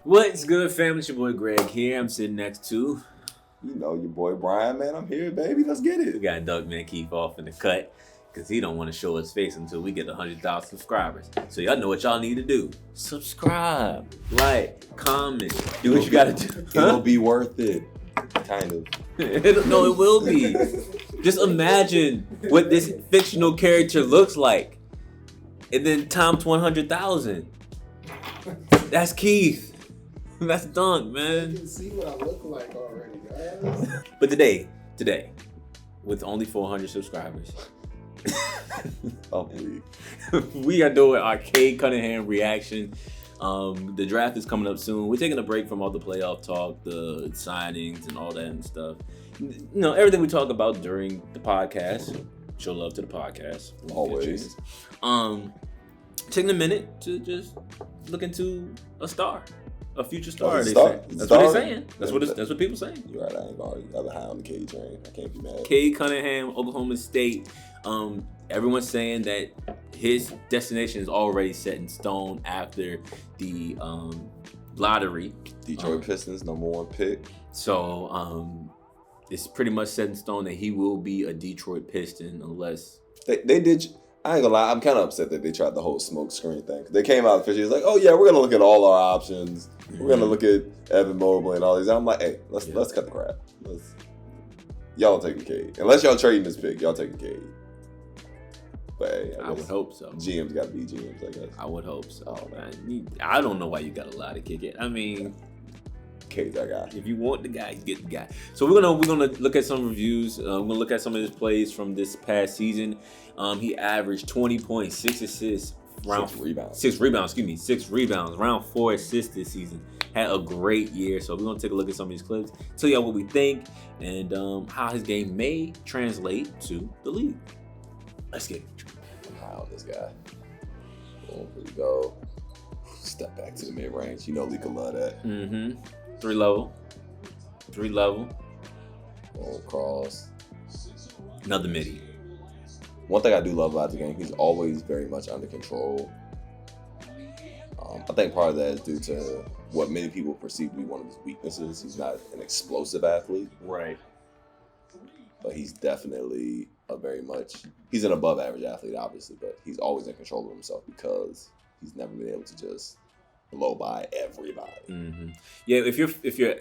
What's good, family? It's your boy Greg here. I'm sitting next to... You know your boy Brian, man. I'm here, baby. Let's get it. We got Doug Keith off in the cut because he don't want to show his face until we get 100,000 subscribers. So y'all know what y'all need to do. Subscribe, like, comment, do what you got to do. It'll be worth it. Kind of. No, it will be. Just imagine what this fictional character looks like. And then times 100,000. That's Keith. That's Dunk, man. You can see what I look like already, guys. But today, with only 400 subscribers, we are doing our Cade Cunningham reaction. The draft is coming up soon. We're taking a break from all the playoff talk, the signings, and all that and stuff. You know, everything we talk about during the podcast. Show love to the podcast. Always. Taking a minute to just look into a star. A future star, That's what they're saying. That's what people saying. You're right, I ain't already other high on the Cade train. I can't be mad. Cade Cunningham, Oklahoma State. Everyone's saying that his destination is already set in stone after the lottery. Detroit Pistons, #1 pick. So it's pretty much set in stone that he will be a Detroit Piston unless They did. I ain't gonna lie, I'm kind of upset that they tried the whole smoke screen thing. They came out officially, it's like, oh yeah, we're gonna look at all our options. We're gonna look at Evan Mobley and all these. I'm like, hey, let's cut the crap. Y'all taking Cade. Unless y'all trading this pick, y'all taking Cade. But hey, I would hope so. GM's gotta be GMs, I guess. I would hope so. I don't know why you got a lot to kick it. I mean, Cade's that guy. If you want the guy, you get the guy. So we're gonna look at some reviews. We're gonna look at some of his plays from this past season. He averaged 20 points, 6 assists, 6 rebounds. 6 rebounds, round 4 assists this season. Had a great year. So we're gonna take a look at some of these clips, tell y'all what we think, and how his game may translate to the league. Let's get it. I'm high on this guy. Boom, here we go. Step back to the mid range. You know Lee can love that. Mm-hmm. Three level. Boom, cross. Another midi. One thing I do love about the game, he's always very much under control. I think part of that is due to what many people perceive to be one of his weaknesses. He's not an explosive athlete. Right. But he's definitely he's an above average athlete, obviously, but he's always in control of himself because he's never been able to just blow by everybody. Mm-hmm. Yeah, if you're,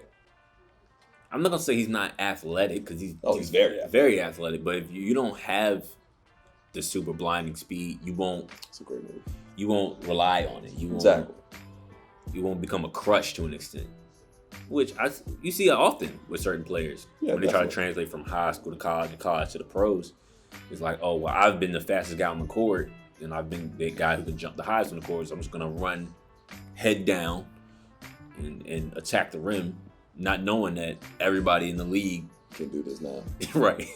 I'm not gonna say he's not athletic because he's very athletic. But if you don't have the super blinding speed, It's a great move. You won't rely on it. You won't become a crush to an extent, which you see often with certain players when they try to translate from high school to college and college to the pros. It's like, oh well, I've been the fastest guy on the court, and I've been the guy who can jump the highest on the court. So I'm just gonna run head down and attack the rim, not knowing that everybody in the league can do this now. Right.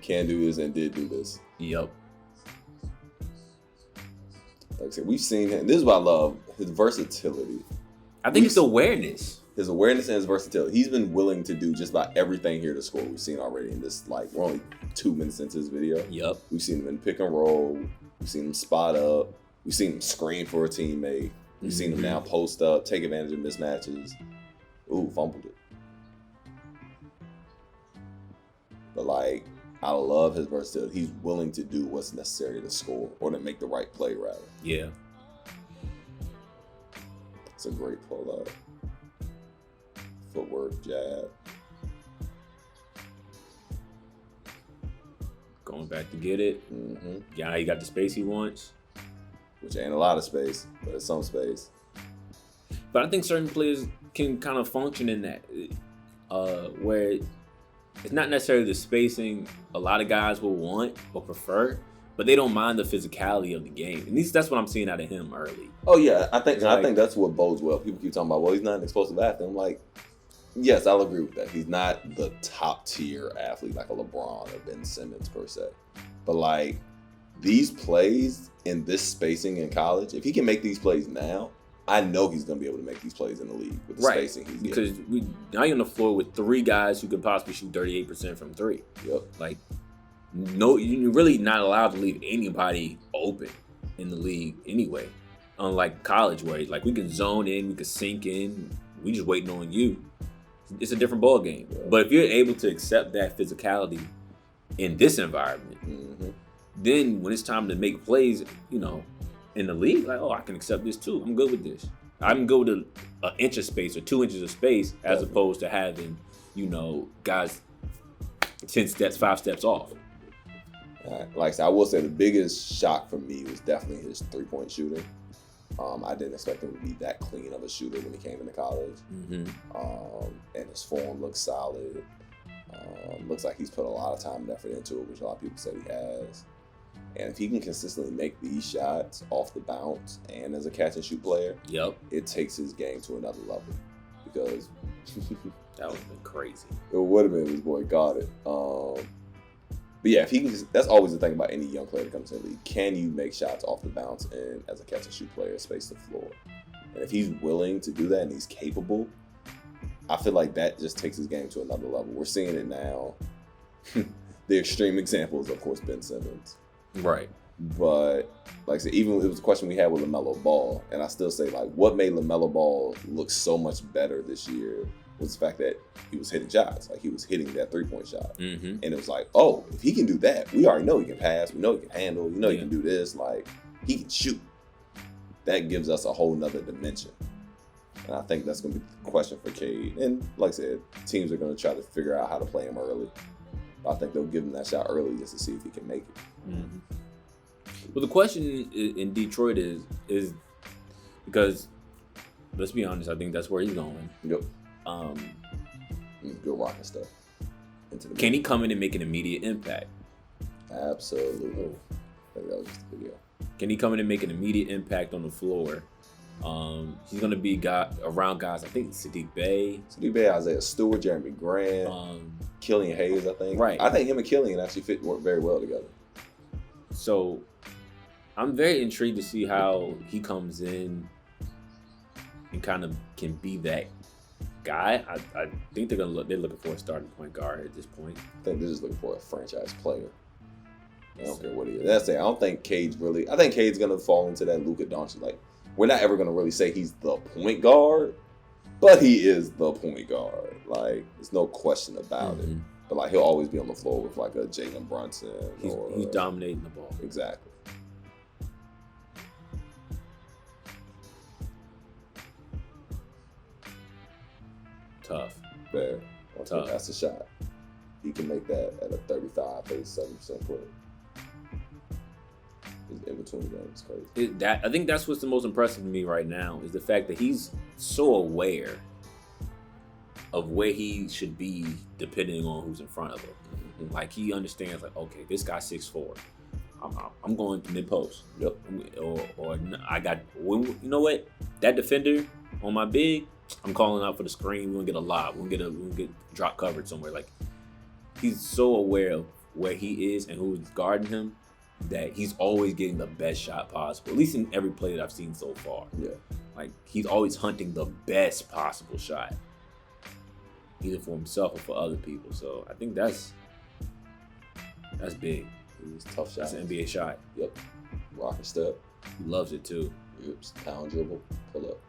Can do this and did do this. Yep. Like I said, we've seen him. This is what I love, his versatility. I think it's awareness. His awareness and his versatility. He's been willing to do just about everything here to score. We've seen already in this, we're only 2 minutes into this video. Yep. We've seen him in pick and roll. We've seen him spot up. We've seen him screen for a teammate. We've seen him now post up, take advantage of mismatches. Ooh, fumbled it. But I love his versatility. He's willing to do what's necessary to score or to make the right play, rather. Yeah. It's a great pull-up. Footwork, jab. Going back to get it. Mm-hmm. Yeah, he got the space he wants. Which ain't a lot of space, but it's some space. But I think certain players can kind of function in that, where it's not necessarily the spacing a lot of guys will want or prefer, but they don't mind the physicality of the game. And at least that's what I'm seeing out of him early. Oh yeah, I think that's what bodes well. People keep talking about, well, he's not an explosive athlete. I'm like, yes, I'll agree with that. He's not the top tier athlete like a LeBron or Ben Simmons per se. But these plays in this spacing in college, if he can make these plays now, I know he's going to be able to make these plays in the league with the spacing he's getting. Because now you're on the floor with 3 guys who can possibly shoot 38% from 3. Yep. No, you're really not allowed to leave anybody open in the league anyway. unlike college where like we can zone in, we can sink in, we just waiting on you. It's a different ball game. Yeah. But if you're able to accept that physicality in this environment, then when it's time to make plays, you know, in the league, like, oh, I can accept this too. I'm good with this. I can go with an inch of space or 2 inches of space as opposed to having, you know, guys 10 steps, 5 steps off. Like I said, I will say the biggest shock for me was definitely his 3-point shooting. I didn't expect him to be that clean of a shooter when he came into college. And his form looks solid. Looks like he's put a lot of time and effort into it, which a lot of people said he has. And if he can consistently make these shots off the bounce and as a catch and shoot player, it takes his game to another level. Because that would have been crazy. It would have been if his boy got it. But yeah, if he can, that's always the thing about any young player that comes in the league. Can you make shots off the bounce and as a catch and shoot player, space the floor? And if he's willing to do that and he's capable, I feel like that just takes his game to another level. We're seeing it now. The extreme example is, of course, Ben Simmons. Right. But like I said, even it was a question we had with LaMelo Ball, and I still say, like, what made LaMelo Ball look so much better this year was the fact that he was hitting shots. Like, he was hitting that 3-point shot. And it was like, oh, if he can do that, we already know he can pass. We know he can handle. We know he can do this. Like, he can shoot. That gives us a whole nother dimension. And I think that's going to be the question for Cade. And like I said, teams are going to try to figure out how to play him early. I think they'll give him that shot early just to see if he can make it. Well, the question in Detroit is because, let's be honest, I think that's where he's going. Yep. Good rocking stuff. Can he come in and make an immediate impact? Absolutely. I think that was just a video. Can he come in and make an immediate impact on the floor? He's going to be around guys, I think Sadiq Bey, Isaiah Stewart, Jeremy Grant, Killian Hayes, I think. Right. I think him and Killian actually work very well together. So I'm very intrigued to see how he comes in and kind of can be that guy. I think they're looking for a starting point guard at this point. I think they're just looking for a franchise player. I don't care what he is. That's it. I don't think Cade's really. I think Cade's gonna fall into that Luka Doncic. Like, we're not ever gonna really say he's the point guard, but he is the point guard. Like, there's no question about it. But like, he'll always be on the floor with like a Jalen Brunson. He's dominating the ball. Exactly. Tough. Fair. Tough. That's a shot. He can make that at a 35-37% clip. In between games, crazy. I think that's what's the most impressive to me right now is the fact that he's so aware of where he should be depending on who's in front of him. Like, he understands, like, okay, this guy's 6'4". I'm going to mid post. Yep. Or I got, you know what? That defender on my big, I'm calling out for the screen. We're gonna get a lob. We're gonna get drop coverage somewhere. Like, he's so aware of where he is and who's guarding him that he's always getting the best shot possible. At least in every play that I've seen so far. Yeah. Like, he's always hunting the best possible shot, either for himself or for other people. So I think that's big. It's a tough shot. That's an NBA shot. Yep. Rocket step. He loves it too. Yep. Down dribble. Pull up.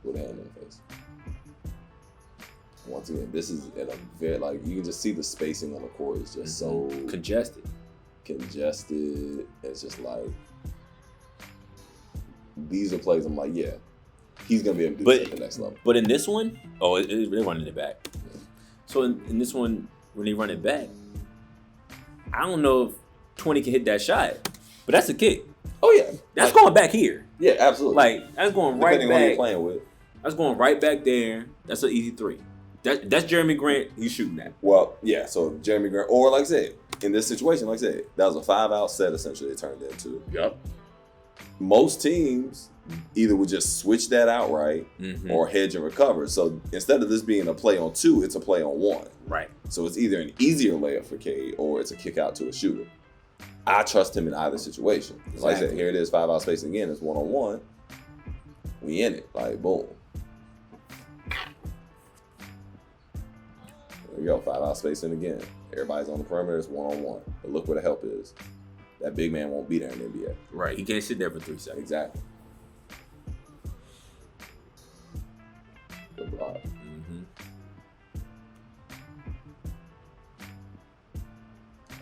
With a hand in the face. Once again, this is at a very, like, you can just see the spacing on the court is just so congested. It's just like, these are plays I'm like, yeah, he's gonna be able to do it at the next level. But in this one, they're running it back. Yeah. So in this one, when they run it back, I don't know if 20 can hit that shot, but that's a kick. Oh yeah, that's going back here. Yeah, absolutely. Like, that's going right Depending back. on who you're playing with. That's going right back there. That's an easy 3. That's Jeremy Grant. He's shooting that. Well, yeah. So Jeremy Grant, or like I said, in this situation, like I said, that was a 5-out set essentially it turned into. Yep. Most teams either would just switch that outright or hedge and recover. So instead of this being a play on 2, it's a play on 1. Right. So it's either an easier layup for Cade or it's a kick out to a shooter. I trust him in either situation. Exactly. Like I said, here it is, 5-out spacing again. It's 1-on-1. We in it. Like, boom. There you go, 5-out spacing again. Everybody's on the perimeter. It's 1-on-1. But look where the help is. That big man won't be there in the NBA. Right. He can't sit there for 3 seconds. Exactly. Good block.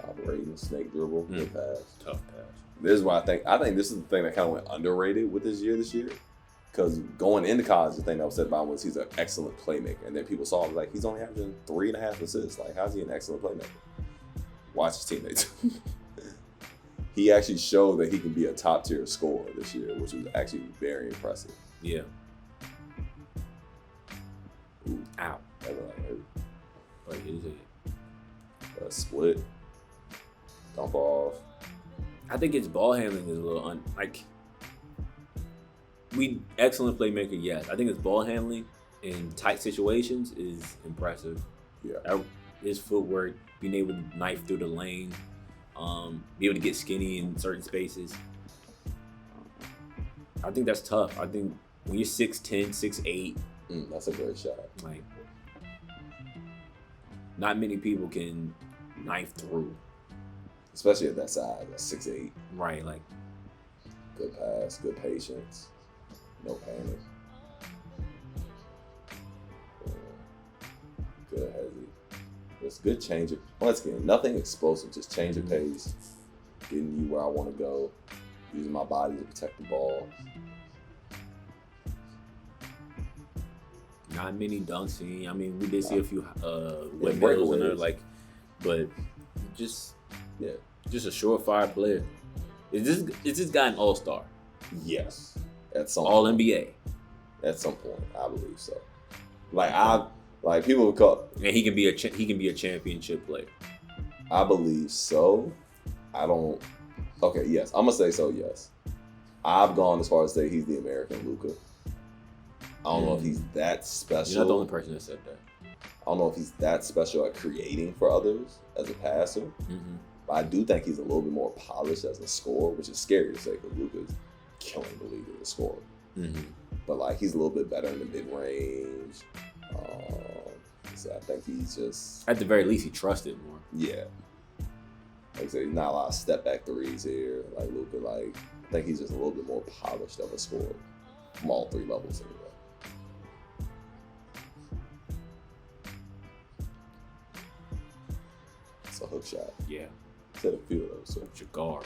Operating, snake dribble, good pass. Tough pass. This is why I think this is the thing that kind of went underrated with this year. Because going into college, the thing that was said about him was he's an excellent playmaker. And then people saw him like, he's only averaging 3.5 assists. Like, how's he an excellent playmaker? Watch his teammates. He actually showed that he can be a top tier scorer this year, which was actually very impressive. Yeah. Ooh, ow. That really hurt. But his head. Split. Dump off. I think his ball handling is a little excellent playmaker, yes. I think his ball handling in tight situations is impressive. Yeah. His footwork, being able to knife through the lane, be able to get skinny in certain spaces. I think that's tough. I think when you're 6'10", 6'8", that's a great shot. Like, not many people can knife through. Especially at that size, at 6'8". Right, like. Good pass, good patience, no panic. Good heavy. It's good change of, once again, nothing explosive, just change of pace, getting you where I want to go, using my body to protect the ball. Not many dunks. I mean, we did see a few windmills in there, like, but just a surefire player. Is this guy an all-star? Yes, at some all point. NBA. At some point, I believe so. Like people would call, and he can be a championship player. I believe so. I don't. Okay, yes, I'm gonna say so. Yes, I've gone as far as to say he's the American Luka. I don't know if he's that special. You're not the only person that said that. I don't know if he's that special at creating for others as a passer. But I do think he's a little bit more polished as a scorer, which is scary to say because Luka's killing the league as a scorer. But like he's a little bit better in the mid range. So I think he's just, at the very least, he trusted more. Yeah. Like I said, not a lot of step back threes here. Like Luka, like I think he's just a little bit more polished of a scorer from all three levels anyway. It's a hook shot. Yeah. Hit a few of those. So your guard.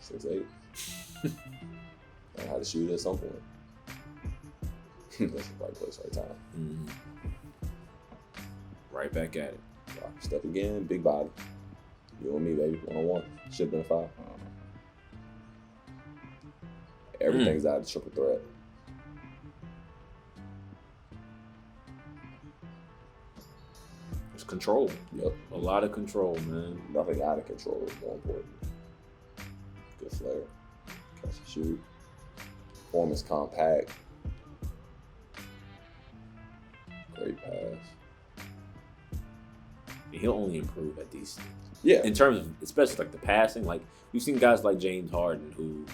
6'8". Learn how to shoot at some point. That's the right place, right time. Right back at it. Step again, big body. You and me, baby, 1-on-1. Should have been a foul. Everything's out of the triple threat. It's control. Yep. A lot of control, man. Nothing out of control is more important. Good flare. Catch and shoot. Form is compact. Great pass. He'll only improve at these things. Yeah. In terms of, especially like the passing, like we've seen guys like James Harden who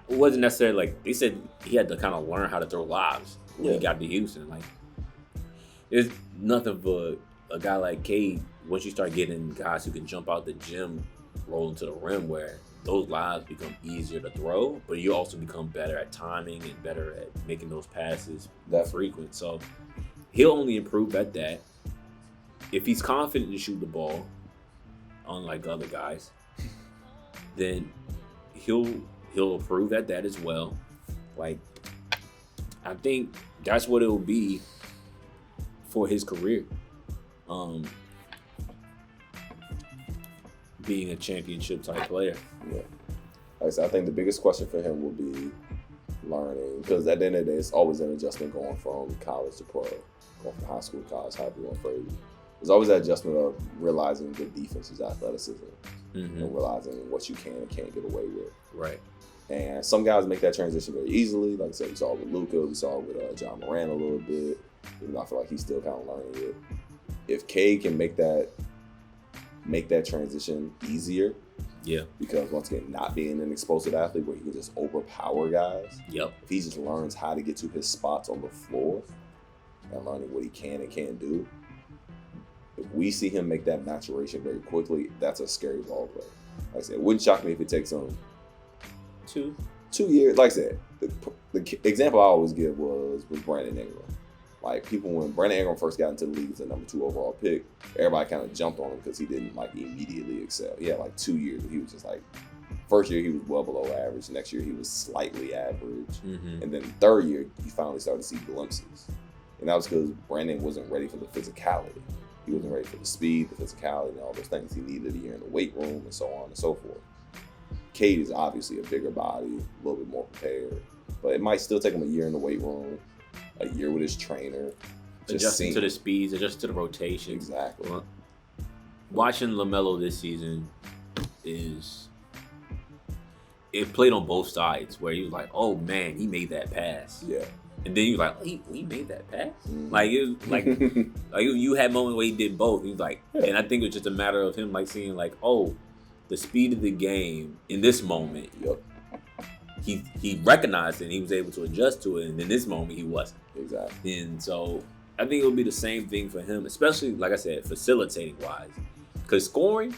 wasn't necessarily like, they said he had to kind of learn how to throw lobs when he got to Houston. Like, there's nothing for a guy like Cade once you start getting guys who can jump out the gym, roll into the rim, where those lobs become easier to throw, but you also become better at timing and better at making those passes that frequent. So he'll only improve at that. If he's confident to shoot the ball, unlike other guys, then he'll improve at that as well. Like, I think that's what it'll be for his career. Being a championship type player. Yeah. Like I said, I think the biggest question for him will be learning, because at the end of the day, it's always an adjustment going from college to pro, going from high school to college, however you want to phrase it. There's always that adjustment of realizing good defense is athleticism and realizing what you can and can't get away with. Right. And some guys make that transition very easily. Like I said, we saw it with Luka, we saw it with John Moran a little bit. Even though I feel like he's still kind of learning it. If Cade can make that transition easier, because once again, not being an explosive athlete where he can just overpower guys. Yep. If he just learns how to get to his spots on the floor and learning what he can and can't do, if we see him make that maturation very quickly, that's a scary ball player. Like I said, it wouldn't shock me if it takes him 2 years. Like I said, the example I always give was Brandon Ingram. Like, people, when Brandon Ingram first got into the league as a number 2 overall pick, everybody kind of jumped on him because he didn't, like, immediately excel. He had, like, 2 years where he was just, like, first year he was well below average. Next year he was slightly average. Mm-hmm. And then the third year, you finally started to see glimpses. And that was because Brandon wasn't ready for the physicality. He wasn't ready for the speed, the physicality, and all those things. He needed a year in the weight room and so on and so forth. Cade is obviously a bigger body, a little bit more prepared. But it might still take him a year in the weight room, a year with his trainer. Adjusting to the speeds, adjusting to the rotation. Exactly. Well, watching LaMelo this season it played on both sides, where he was like, oh man, he made that pass. Yeah. And then he was like, oh, he made that pass? Mm-hmm. Like, it was like, like you had moments where he did both. He was like, and I think it was just a matter of him like seeing like, oh, the speed of the game in this moment. Yep. He recognized it and he was able to adjust to it, and in this moment he wasn't. Exactly. And so I think it'll be the same thing for him, especially like I said, facilitating wise. Because scoring,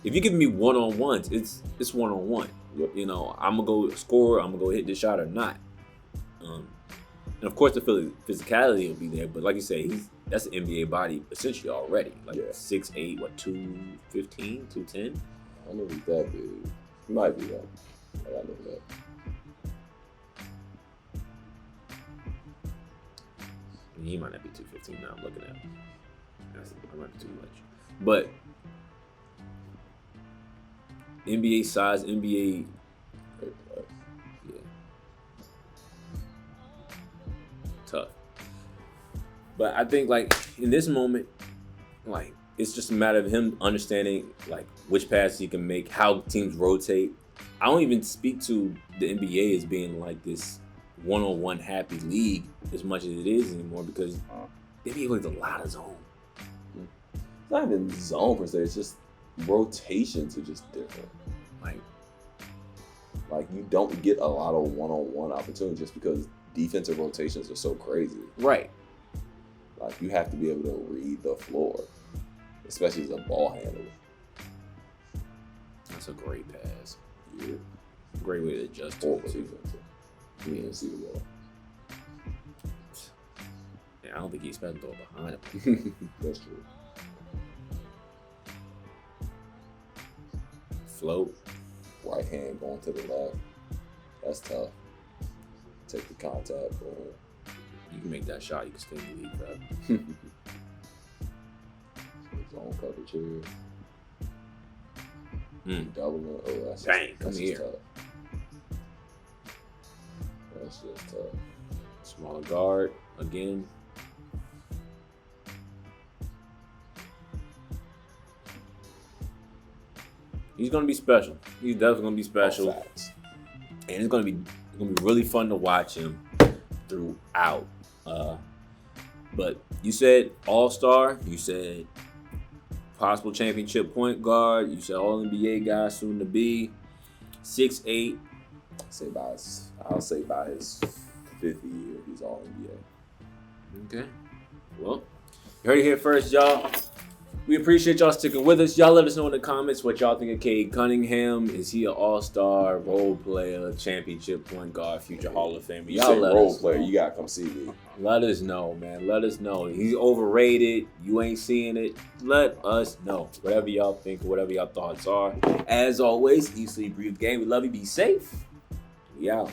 if you give me one-on-ones, it's one-on-one. Yep. You know, I'm gonna go score, I'm gonna go hit this shot or not. And of course the physicality will be there, but like you say, that's an NBA body essentially already. Like 6'8", 215, 210. I know he's that big. He might be that. I know that. He might not be 215 now. I'm looking at him. That might be too much. But NBA size, NBA. Yeah. Tough. But I think, like, in this moment, like, it's just a matter of him understanding, like, which passes he can make, how teams rotate. I don't even speak to the NBA as being, like, this one-on-one happy league as much as it is anymore, because the NBA plays a lot of zone. It's not even zone per se, it's just rotations are just different. Like you don't get a lot of one-on-one opportunities just because defensive rotations are so crazy. Right. Like, you have to be able to read the floor, especially as a ball handler. That's a great pass. Yeah. Great way to adjust to it, too. You didn't see the ball. Yeah, I don't think he expected to go behind him. That's true. Float. Right hand going to the left. That's tough. Take the contact, boom. You can make that shot, you can stay in the league, bro. Zone coverage here. Doubling. Oh, that's dang, just, that's come here. Tough. That's just tough. Smaller guard again. He's gonna be special. He's definitely gonna be special. Facts. And it's gonna be really fun to watch him throughout. But you said all-star, you said possible championship point guard, you said all-NBA guy soon to be, 6'8". I'll say by his 5th year, he's all-NBA. Okay. Well, you heard it here first, y'all. We appreciate y'all sticking with us. Y'all let us know in the comments what y'all think of Cade Cunningham. Is he an all-star, role player, championship point guard, future Hall of Famer? Y'all let role player, you gotta come see me. Let us know, man. Let us know. He's overrated. You ain't seeing it. Let us know. Whatever y'all think, whatever y'all thoughts are. As always, eat, sleep, breathe, game. We love you. Be safe. We out.